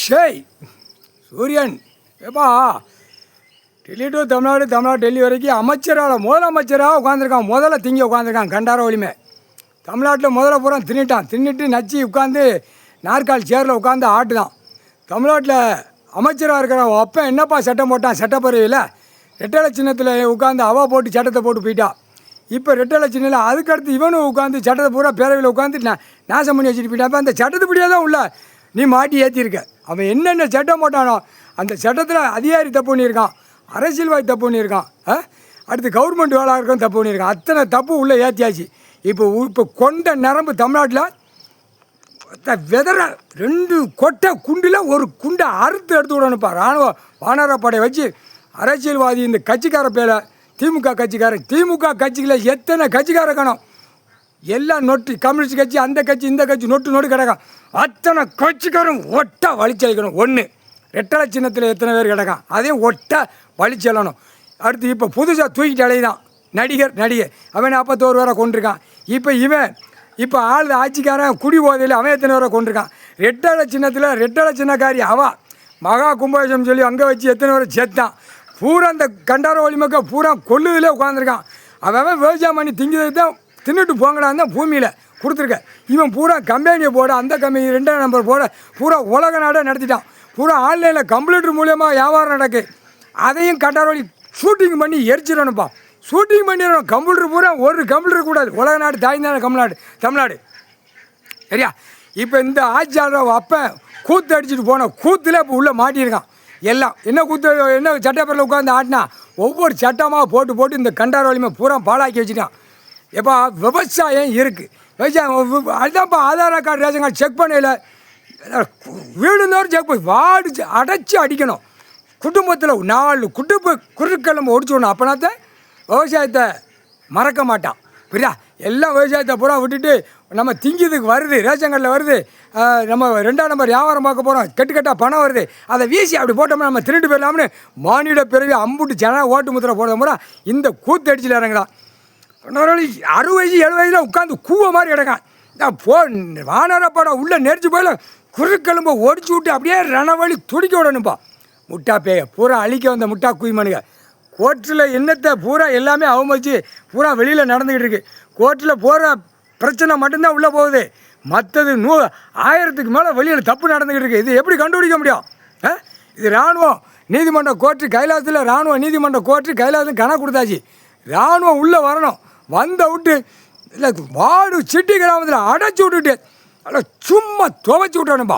ஷேய் சூரியன் ஏப்பா டெல்லி டு தமிழ்நாடு, தமிழ்நாடு டெல்லி வரைக்கும் முதலமைச்சராக உட்காந்துருக்கான். முதல்ல திங்கி உட்காந்துருக்கான் கண்டார ஒளிமை. தமிழ்நாட்டில் முதல்ல பூரா தின்னுட்டு நச்சு உட்காந்து நாற்காலி சேரில் உட்காந்து ஆட்டுதான். தமிழ்நாட்டில் அமைச்சராக இருக்கிற அப்போ என்னப்பா சட்டம் போட்டான்? சட்டப்பேரவையில் ரெட்டலை சின்னத்தில் உட்காந்து போட்டு சட்டத்தை போட்டு போயிட்டா. இப்போ ரெட்டலை சின்னில் அதுக்கடுத்து இவனும் உட்காந்து சட்டத்தை பூரா பேரவையில் உட்காந்து நாசம் பண்ணி வச்சுட்டு போயிட்டான். அப்போ அந்த சட்டத்துப்படியாக தான் உள்ள நீ மாட்டி ஏற்றிருக்க. அவன் என்னென்ன சட்டம் போட்டானோ அந்த சட்டத்தில் அதிகாரி தப்பு பண்ணியிருக்கான், அரசியல்வாதி தப்பு பண்ணியிருக்கான், அடுத்து கவர்மெண்ட் வேலை இருக்கும் தப்பு பண்ணியிருக்கான். அத்தனை தப்பு உள்ளே ஏற்றியாச்சு. இப்போ கொண்ட நரம்பு தமிழ்நாட்டில் வெதற 2 கொட்டை குண்டில் ஒரு குண்டை அறுத்து எடுத்து விடணுப்பா. இராணுவ வானரப்படை வச்சு அரசியல்வாதி இந்த கட்சிக்கார பேரை திமுக கட்சிகளை எத்தனை கட்சிக்கார காணும்? எல்லாம் நொட்டு கம்யூனிஸ்ட் கட்சி, அந்த கட்சி, இந்த கட்சி நொட்டு கிடக்கும். அத்தனை கட்சிக்காரும் ஒட்டா வலிச்சலிக்கணும். ஒன்று ரெட்டலை சின்னத்தில் எத்தனை பேர் கிடக்கான் அதையும் ஒட்டா வலிச்செல்லணும். அடுத்து இப்போ புதுசாக தூக்கிட்டு அலைதான் நடிகர் அவன் 41 பேரை கொண்டிருக்கான். இப்போ ஆட்சிக்காரன் குடி போதையில் அவன் எத்தனை பேரை கொண்டிருக்கான். ரெட்டலை சின்னக்காரி மகா கும்பாபிஷேகம் சொல்லி அங்கே வச்சு எத்தனை பேரை செத்தான். பூரா அந்த கண்டார ஒளிமக்க பூரா கொல்லுதிலே உட்காந்துருக்கான். அவன் விவசாயம் பண்ணி தான் தின்னுட்டு போங்கடான்னு தான் பூமியில் கொடுத்துருக்க. இவன் பூரா கம்பெனியை போட, அந்த கம்பெனி 2ஆம் நம்பர் போட பூரா உலக நாடாக நடத்திட்டான். பூரா ஆன்லைனில் கம்ப்யூட்டர் மூலியமாக வியாபாரம் நடக்கு. அதையும் கண்டார ஒளி ஷூட்டிங் பண்ணி எரிச்சிடணும்ப்பா. ஷூட்டிங் பண்ணிடணும். கம்ப்யூட்டர் பூரா ஒரு கம்ப்யூட்டர் கூடாது. உலக நாடு தாய்ந்தான தமிழ்நாடு சரியா? இப்போ இந்த ஆட்சியாளர் அப்போ கூத்து அடிச்சுட்டு போன கூத்துல இப்போ உள்ளே மாட்டியிருக்கான். எல்லாம் என்ன சட்டப்பேரில் உட்காந்து ஆட்டினா ஒவ்வொரு சட்டமாக போட்டு இந்த கண்டார வலிமை பூரா பாழாக்கி வச்சுட்டான். எப்போ விவசாயம் இருக்குது, விவசாயம் அதுதான்ப்பா. Aadhaar card, ration card check பண்ணல, வீடுந்தோறும் செக் பண்ணி வார்டு அடைச்சி அடிக்கணும். குடும்பத்தில் 4 குறுக்கிழமை ஒடிச்சு விடணும். அப்போனாத்தான் விவசாயத்தை மறக்க மாட்டான். புரியா? எல்லாம் விவசாயத்தை பூரா விட்டுட்டு நம்ம திங்கிறதுக்கு வருது, ரேஷன் கார்டில் வருது, நம்ம 2ஆம் நம்பர் வியாபாரம் பார்க்க போகிறோம், கெட்டுக்கட்டாக பணம் வருது, அதை வீசி அப்படி போட்டோம்னா நம்ம திருட்டு போயிடலாம்னு மானிட பிறவி அம்புட்டு ஓட்டு முத்திரை போடுற முறை இந்த கூத்து அடிச்சில் இறங்குறான். 60 வயசு 70 வயசில் உட்காந்து கூவ மாதிரி கிடக்கான். வானரப்படம் உள்ளே நெரிச்சு போயில குறுக்கெலும்பை ஒடிச்சு விட்டு அப்படியே ரணவழி துடிக்க விடணும்ப்பா. முட்டா பேய பூரா அழிக்க வந்த முட்டா குய்மனுங்க. கோர்ட்டில் என்னத்தை பூரா எல்லாமே அவமதிச்சு பூரா வெளியில் நடந்துக்கிட்டு இருக்கு. கோர்ட்டில் போகிற பிரச்சனை மட்டும்தான் உள்ளே போகுது. மற்றது 1000க்கு மேலே வெளியில் தப்பு நடந்துக்கிட்டு இருக்குது. இது எப்படி கண்டுபிடிக்க முடியும்? இது இராணுவம் நீதிமன்ற கோர்ட்டு கைலாசத்தில், இராணுவ நீதிமன்ற கோர்ட்டு கைலாசத்தில் கணக்கு கொடுத்தாச்சு. இராணுவம் உள்ளே வரணும். வந்த விட்டு இல்லை வாடு சிட்டி கிராமத்தில் அடைச்சி விட்டுட்டு அதில் சும்மா துவைச்சி விட்டணும்பா.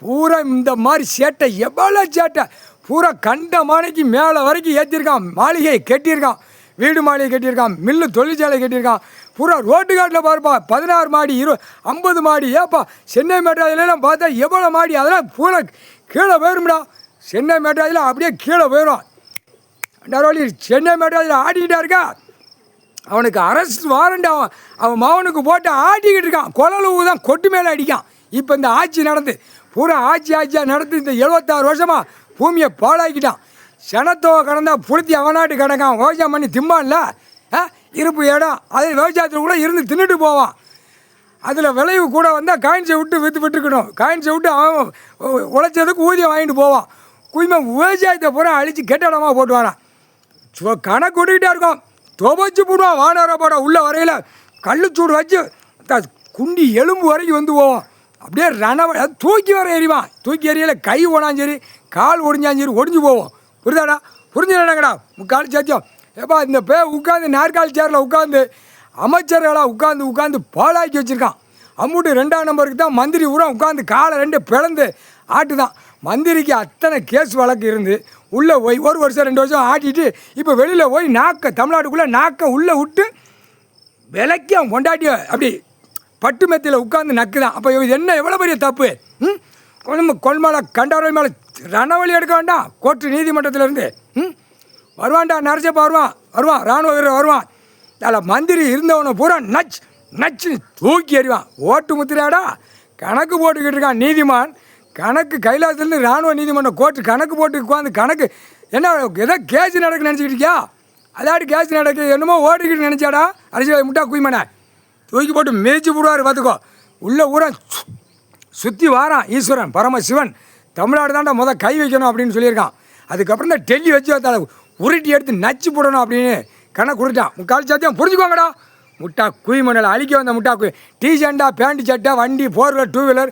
பூரா இந்த மாதிரி சேட்டை எவ்வளோ சேட்டை பூரா கண்ட மானைக்கு மேலே வரைக்கும் ஏற்றிருக்கான். மாளிகை கட்டியிருக்கான், வீடு மாளிகை கட்டியிருக்கான், மில்லு தொழிற்சாலை கட்டியிருக்கான். பூரா ரோட்டு காட்டில் பாருப்பா 16 மாடி 50 மாடி. ஏப்பா சென்னை மெட்ராஸ்லாம் பார்த்தா எவ்வளோ மாடி, அதெல்லாம் பூரா கீழே போயிடும்டா. சென்னை மெட்ராஸில் அப்படியே கீழே போயிடும். சென்னை மெட்ராஸில் ஆடிக்கிட்டா இருக்கா, அவனுக்கு அரெஸ்ட் வாரண்ட் அவன் மகனுக்கு போட்டு ஆட்டிக்கிட்டு இருக்கான். குழலவு தான் கொட்டு மேலே அடிக்கான். இப்போ இந்த ஆட்சி நடந்து பூரா ஆட்சியாக நடந்து இந்த 76 வருஷமாக பூமியை பாழாக்கிட்டான். சனத்தோவை கடந்தா புளுத்தி அவனாட்டு கிடக்கான். விவசாயம் பண்ணி திம்பான்ல, இருப்பு இடம் அதில் விவசாயத்தில் கூட இருந்து தின்னுட்டு போவான். அதில் விளைவு கூட வந்தால் காயின்ஸை விட்டு விற்றுக்கணும். காயின்ஸை விட்டு அவன் உழைச்சதுக்கு ஊதியம் வாங்கிட்டு போவான். விவசாயத்தை பூரா அழித்து கெட்டடமாக போட்டுவானா. கணக்கு விட்டுக்கிட்டே இருக்கும். துவைச்சி போடுவான். வானரப்பட உள்ள வரையில் கல்லுச்சூடு வச்சு குண்டி எலும்பு வரைக்கும் வந்து போவோம். அப்படியே தூக்கி வர எறிவான். தூக்கி எறியல கை ஓடாலும் சரி, கால் ஒடிஞ்சாலும் சரி ஒடிஞ்சு போவோம். புரியுதாடா? புரிஞ்சுடாங்கடா முக்கால் சத்தியம். ஏப்பா இந்த உட்காந்து நாற்காலி சேரில் உட்காந்து அமைச்சர்களாக உட்காந்து பாலாக்கி வச்சுருக்கான். அம்முட்டு 2ஆம் நம்பருக்கு தான் மந்திரி ஊரா உட்காந்து காலை 2 பிளந்து ஆட்டுதான். மந்திரிக்கு அத்தனை கேஸ் வழக்கு இருந்து உள்ளே போய் 1 வருஷம் 2 வருஷம் ஆட்டிட்டு இப்போ வெளியில் போய் தமிழ்நாட்டுக்குள்ளே உள்ளே விட்டு விலைக்கு அவன் கொண்டாட்டி அப்படி பட்டு மெத்தியில் உட்காந்து நக்குதான். அப்போ இது என்ன எவ்வளோ பெரிய தப்பு? கொள்மலை கண்டாரை மேலே ரணவழி எடுக்க வேண்டாம். கோர்ட்டு நீதிமன்றத்திலேருந்து வருவான்டா. நரசப்பா வருவான் இராணுவ வீரர் வருவான். அதில் மந்திரி இருந்தவனை பூரா நச்சு தூக்கி எறிவான். ஓட்டு முத்திராடா கணக்கு போட்டுக்கிட்டு இருக்கான் நீதிமான். கணக்கு கைலாசத்துலேருந்து இராணுவ நீதிமன்ற கோர்ட்டு கணக்கு போட்டு உட்காந்து கணக்கு என்ன ஏதோ கேஸ் நடக்கு நினச்சிக்கிட்டு இருக்கியா? அதாட்டி கேஸ் நடக்கு என்னமோ ஓட்டிக்கிட்டு நினச்சாடா அரசியல் முட்டா குய்மனை தூக்கி போட்டு மிதிச்சு போடுவார். பார்த்துக்கோ. உள்ள ஊரா சுற்றி வாரான் ஈஸ்வரன் பரமசிவன் தமிழ்நாடு தான்டா கை வைக்கணும் அப்படின்னு சொல்லியிருக்கான். அதுக்கப்புறம் தான் டெல்லி வச்சு வைத்தால உருட்டி எடுத்து நச்சு போடணும் அப்படின்னு கணக்கு கொடுத்தான். முக்கால் சத்தியம் புரிஞ்சுக்கோங்கடா. முட்டா குழி மண்ணில் அழிக்க வந்த முட்டா குழி டீஷர்ட்டா பேண்ட் சட்டை வண்டி 4 வீலர் 2 வீலர்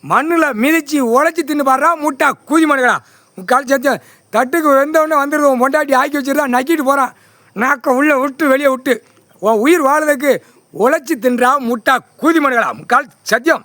மண்ணில் மிதித்து உழைச்சி தின்னு பாடுறா முட்டா குழி மண்ணுகளா. முக்கால் சத்தியம் தட்டுக்கு வெந்தவொடனே வந்துடுது. உன் பொண்டாட்டி ஆக்கி வச்சுருந்தா நக்கிட்டு போகிறான். நாக்க உள்ளே விட்டு வெளியே விட்டு உன் உயிர் வாழ்றதுக்கு உழைச்சி தின்றா முட்டா கூதி மண்ணுகளா. முக்கால் சத்தியம்.